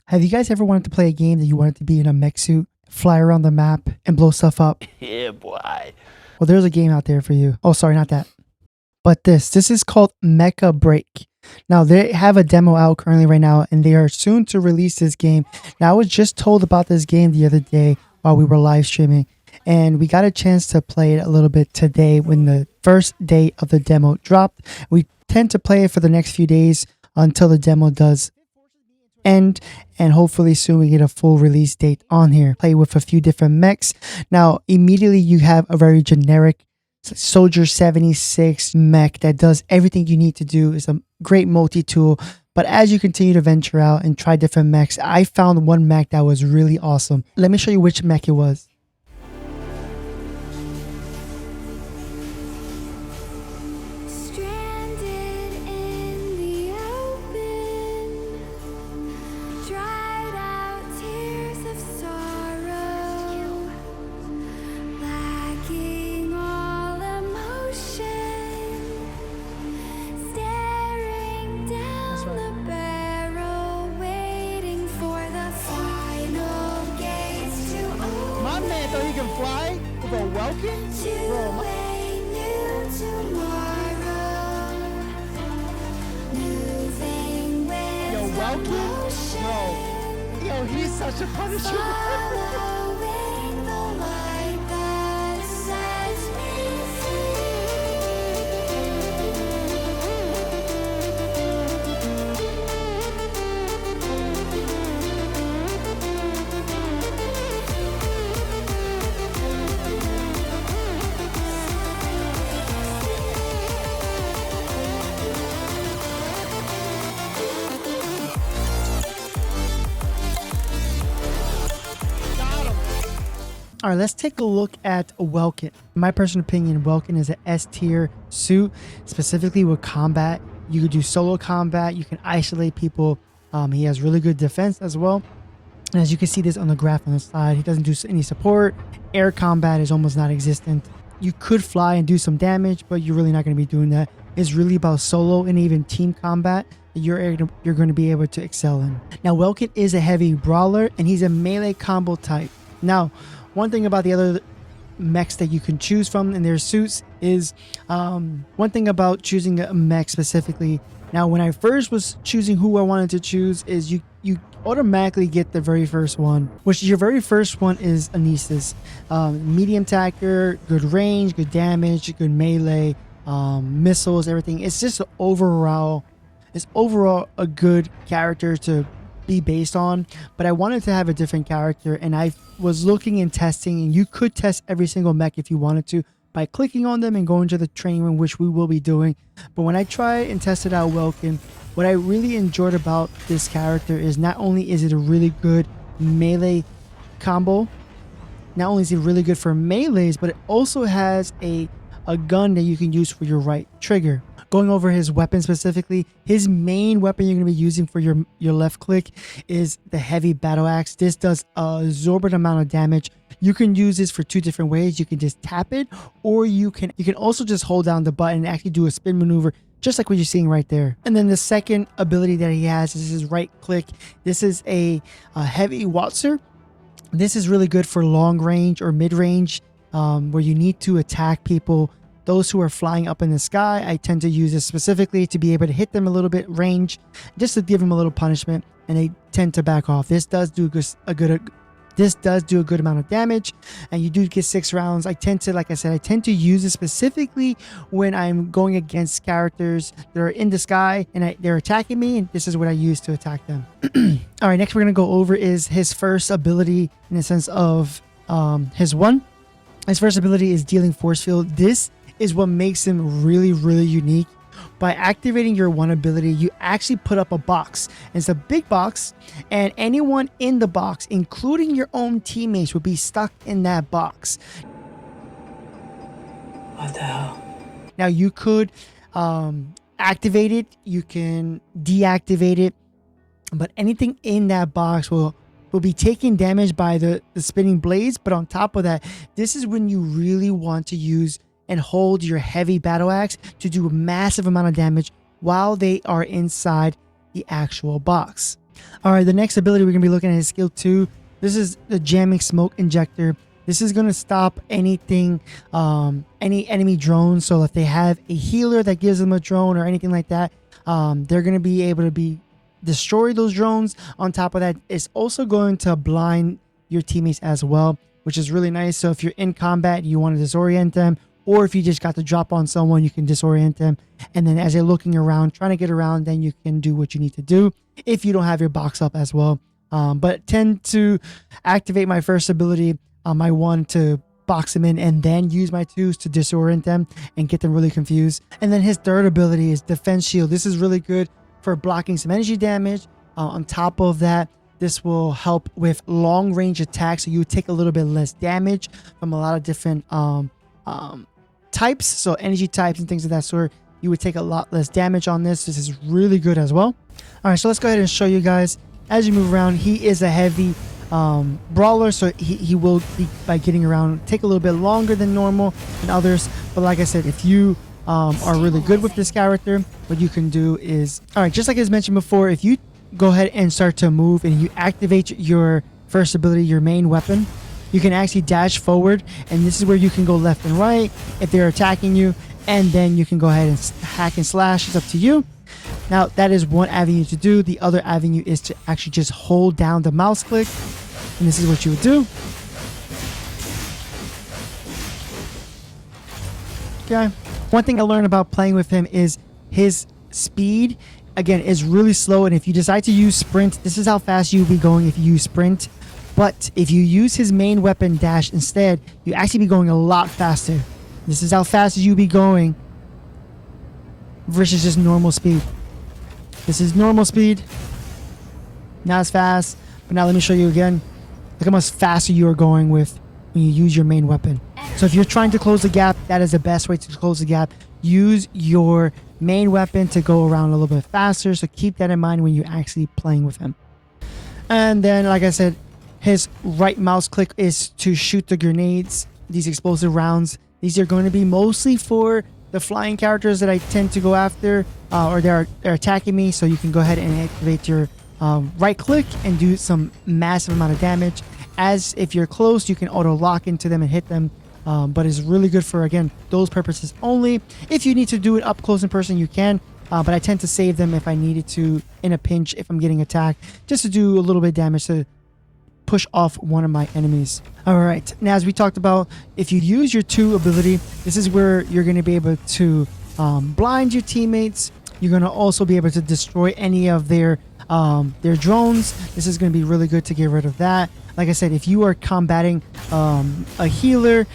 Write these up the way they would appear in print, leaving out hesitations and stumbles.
Have you guys ever wanted to play a game that you wanted to be in a mech suit, fly around the map, and blow stuff up? Yeah, boy. Well, there's a game out there for you. Oh, sorry, not that. But this is called Mecha Break. Now, they have a demo out currently right now, and they are soon to release this game. Now, I was just told about this game the other day while we were live streaming, and we got a chance to play it a little bit today when the first day of the demo dropped. We tend to play it for the next few days until the demo does end, and hopefully soon we get a full release date on here. Play with a few different mechs. Now, immediately you have a very generic Soldier 76 mech that does everything you need to do. It's a great multi-tool, but as you continue to venture out and try different mechs, I found one mech that was really awesome. Let me show you which mech it was. Man, thought he can fly with a Welkin? Bro, yo, Welkin? Bro, yo, he's such a punisher. All right, let's take a look at Welkin. In my personal opinion, Welkin is an S tier suit, specifically with combat. You could do solo combat. You can isolate people. He has really good defense as well. And as you can see this on the graph on the side, he doesn't do any support. Air combat is almost non-existent. You could fly and do some damage, but you're really not going to be doing that. It's really about solo and even team combat that you're going to be able to excel in. Now, Welkin is a heavy brawler, and he's a melee combo type. Now, one thing about the other mechs that you can choose from in their suits is one thing about choosing a mech specifically. Now, when I first was choosing who I wanted to choose, is you automatically get the very first one, which your very first one is Anesis. Medium attacker, good range, good damage, good melee, missiles, everything. It's just overall a good character to be based on, but I wanted to have a different character, and I was looking and testing, and you could test every single mech if you wanted to by clicking on them and going to the training room, which we will be doing. But when I tried and tested out Welkin, what I really enjoyed about this character is not only is it a really good melee combo, not only is it really good for melees, but it also has a gun that you can use for your right trigger. Going over his weapon specifically, his main weapon you're going to be using for your left click is the heavy battle axe. This does a exorbitant amount of damage. You can use this for two different ways. You can just tap it, or you can also just hold down the button and actually do a spin maneuver, just like what you're seeing right there. And then the second ability that he has is his right click. This is a heavy Watzer. This is really good for long range or mid range, where you need to attack people. Those who are flying up in the sky, I tend to use this specifically to be able to hit them a little bit range, just to give them a little punishment, and they tend to back off. This does do a good amount of damage, and you do get 6 rounds. I tend to use it specifically when I'm going against characters that are in the sky and they're attacking me, and this is what I use to attack them. All right, next we're gonna go over is his first ability in the sense of his first ability is dealing force field. This is what makes him really, really unique. By activating your one ability, you actually put up a box. And it's a big box, and anyone in the box, including your own teammates, will be stuck in that box. What the hell? Now, you could activate it, you can deactivate it, but anything in that box will be taking damage by the spinning blades. But on top of that, this is when you really want to use and hold your heavy battle axe to do a massive amount of damage while they are inside the actual box. All right, the next ability we're gonna be looking at is skill 2. This is the jamming smoke injector. This is gonna stop anything, any enemy drones. So if they have a healer that gives them a drone or anything like that, they're gonna be able to destroy those drones. On top of that, it's also going to blind your teammates as well, which is really nice. So if you're in combat, you want to disorient them, or if you just got the drop on someone, you can disorient them. And then as they're looking around, trying to get around, then you can do what you need to do if you don't have your box up as well. But tend to activate my first ability, my 1 to box them in, and then use my 2s to disorient them and get them really confused. And then his third ability is defense shield. This is really good for blocking some energy damage. On top of that, this will help with long range attacks, so you take a little bit less damage from a lot of different types. So energy types and things of that sort, you would take a lot less damage on this. This is really good as well. All right, so let's go ahead and show you guys as you move around. He is a heavy brawler, so he will be, by getting around, take a little bit longer than normal than others. But like I said, if you are really good with this character, what you can do is, all right, just like I mentioned before, if you go ahead and start to move and you activate your first ability, your main weapon, you can actually dash forward, and this is where you can go left and right if they're attacking you, and then you can go ahead and hack and slash. It's up to you. Now that is one avenue to do. The other avenue is to actually just hold down the mouse click, and this is what you would do. Okay. One thing I learned about playing with him is his speed, again, is really slow. And if you decide to use sprint, this is how fast you'll be going if you use sprint. But if you use his main weapon dash instead, you actually be going a lot faster. This is how fast you'll be going versus just normal speed. This is normal speed, not as fast. But now let me show you again. Look how much faster you are going with when you use your main weapon. So if you're trying to close the gap, that is the best way to close the gap. Use your main weapon to go around a little bit faster. So keep that in mind when you're actually playing with him. And then, like I said, his right mouse click is to shoot the grenades, these explosive rounds. These are going to be mostly for the flying characters that I tend to go after, or they're attacking me. So you can go ahead and activate your right click and do some massive amount of damage. As if you're close, you can auto lock into them and hit them. But it's really good for, again, those purposes only. If you need to do it up close in person, you can. But I tend to save them if I needed to in a pinch, if I'm getting attacked, just to do a little bit of damage to push off one of my enemies. All right, now as we talked about, if you use your 2 ability, this is where you're going to be able to blind your teammates. You're going to also be able to destroy any of their drones. This is going to be really good to get rid of that. Like I said, if you are combating a healer,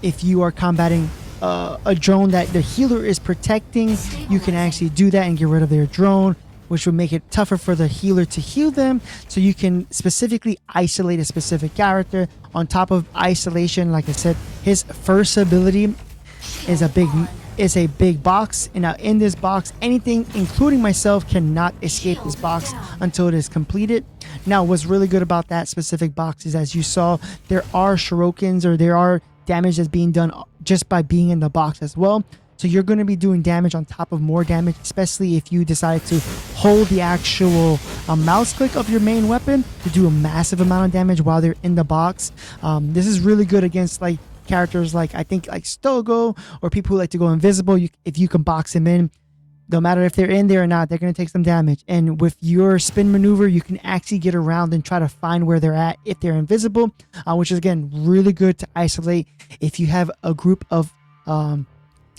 if you are combating a drone that the healer is protecting, you can actually do that and get rid of their drone, which would make it tougher for the healer to heal them. So you can specifically isolate a specific character. On top of isolation, like I said, his first ability is a big box, and now in this box, anything including myself cannot escape this box until it is completed. Now what's really good about that specific box is, as you saw, there are shurikens, or there are damage that's being done just by being in the box as well. So you're going to be doing damage on top of more damage, especially if you decide to hold the actual mouse click of your main weapon to do a massive amount of damage while they're in the box. This is really good against like characters like, I think, like Stogo, or people who like to go invisible. If you can box them in, no matter if they're in there or not, they're going to take some damage. And with your spin maneuver, you can actually get around and try to find where they're at if they're invisible, which is, again, really good to isolate. If you have a group of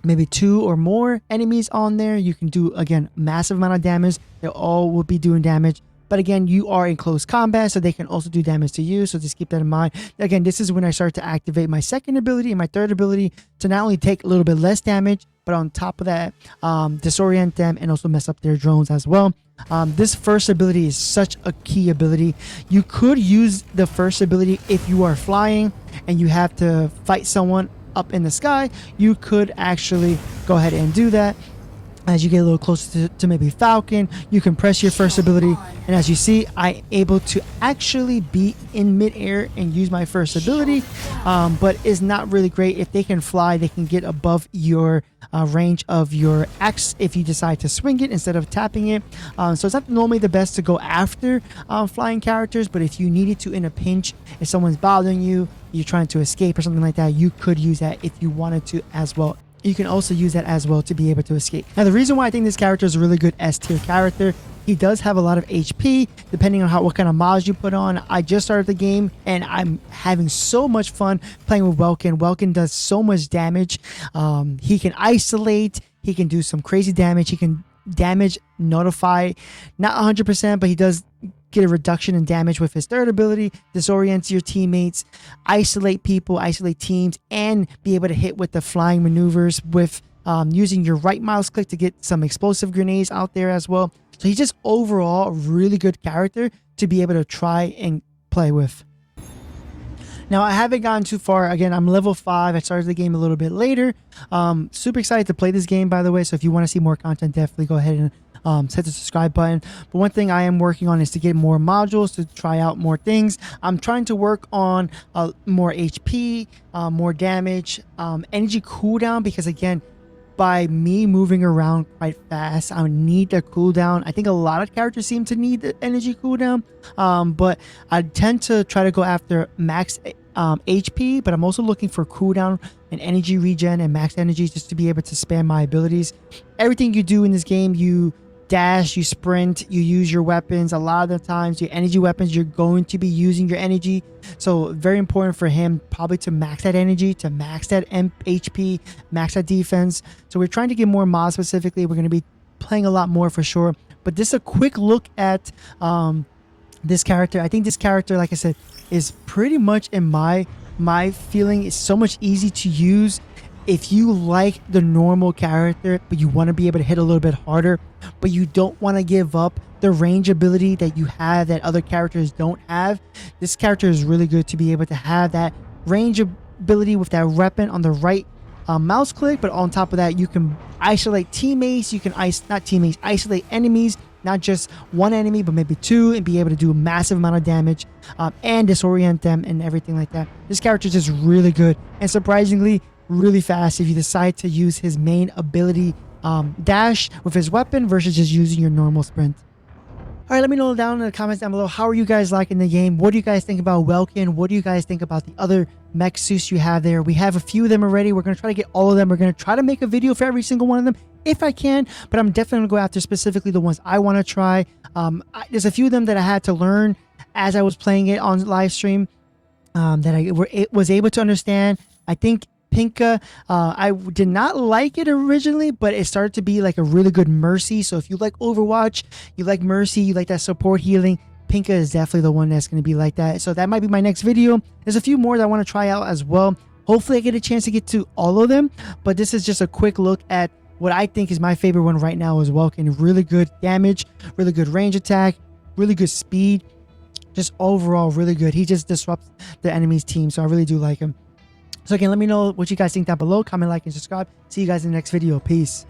maybe 2 or more enemies on there, you can do, again, massive amount of damage. They all will be doing damage. But again, you are in close combat, so they can also do damage to you. So just keep that in mind. Again, this is when I start to activate my second ability and my third ability to not only take a little bit less damage, but on top of that, disorient them and also mess up their drones as well. This first ability is such a key ability. You could use the first ability if you are flying and you have to fight someone up in the sky. You could actually go ahead and do that. As you get a little closer to maybe Falcon, you can press your first ability, and as you see, I'm able to actually be in midair and use my first ability, but it's not really great. If they can fly, they can get above your range of your axe if you decide to swing it instead of tapping it. So it's not normally the best to go after flying characters, but if you needed to in a pinch, if someone's bothering you, you're trying to escape or something like that, you could use that if you wanted to as well. You can also use that as well to be able to escape. Now, the reason why I think this character is a really good S tier character, he does have a lot of HP, depending on what kind of mods you put on. I just started the game, and I'm having so much fun playing with Welkin. Welkin does so much damage. He can isolate. He can do some crazy damage. He can damage notify, not 100%, but he does get a reduction in damage with his third ability, disorient your teammates, isolate people, isolate teams, and be able to hit with the flying maneuvers with using your right mouse click to get some explosive grenades out there as well. So he's just overall a really good character to be able to try and play with. Now, I haven't gotten too far. Again, I'm level 5. I started the game a little bit later. Super excited to play this game, by the way. So if you want to see more content, definitely go ahead and hit the subscribe button. But one thing I am working on is to get more modules, to try out more things. I'm trying to work on more HP, more damage, energy cooldown, because again, by me moving around quite fast, I need the cooldown. I think a lot of characters seem to need the energy cooldown, but I tend to try to go after max HP, but I'm also looking for cooldown and energy regen and max energy just to be able to spam my abilities. Everything you do in this game, you dash, you sprint, you use your weapons. A lot of the times your energy weapons, you're going to be using your energy, so very important for him probably to max that energy, to max that HP, max that defense. So we're trying to get more mods. Specifically, we're going to be playing a lot more for sure, but just a quick look at this character. I think this character, like I said, is pretty much, in my feeling, is so much easy to use. If you like the normal character, but you want to be able to hit a little bit harder, but you don't want to give up the range ability that you have that other characters don't have, this character is really good to be able to have that range ability with that weapon on the right mouse click. But on top of that, you can isolate teammates, you can isolate enemies, not just one enemy, but maybe two, and be able to do a massive amount of damage and disorient them and everything like that. This character is just really good, and surprisingly really fast if you decide to use his main ability, dash, with his weapon versus just using your normal sprint. All right, let me know down in the comments down below, how are you guys liking the game? What do you guys think about Welkin? What do you guys think about the other mech suits you have there? We have a few of them already. We're going to try to get all of them. We're going to try to make a video for every single one of them if I can, but I'm definitely going to go after specifically the ones I want to try. There's a few of them that I had to learn as I was playing it on live stream, that I was able to understand. I think Pinka, I did not like it originally, but it started to be like a really good Mercy. So if you like Overwatch, you like Mercy, you like that support healing, Pinka is definitely the one that's going to be like that. So that might be my next video. There's a few more that I want to try out as well. Hopefully I get a chance to get to all of them, but this is just a quick look at what I think is my favorite one right now is Welkin. Really good damage, really good range attack, really good speed, just overall really good. He just disrupts the enemy's team, so I really do like him. So again, let me know what you guys think down below. Comment, like, and subscribe. See you guys in the next video. Peace.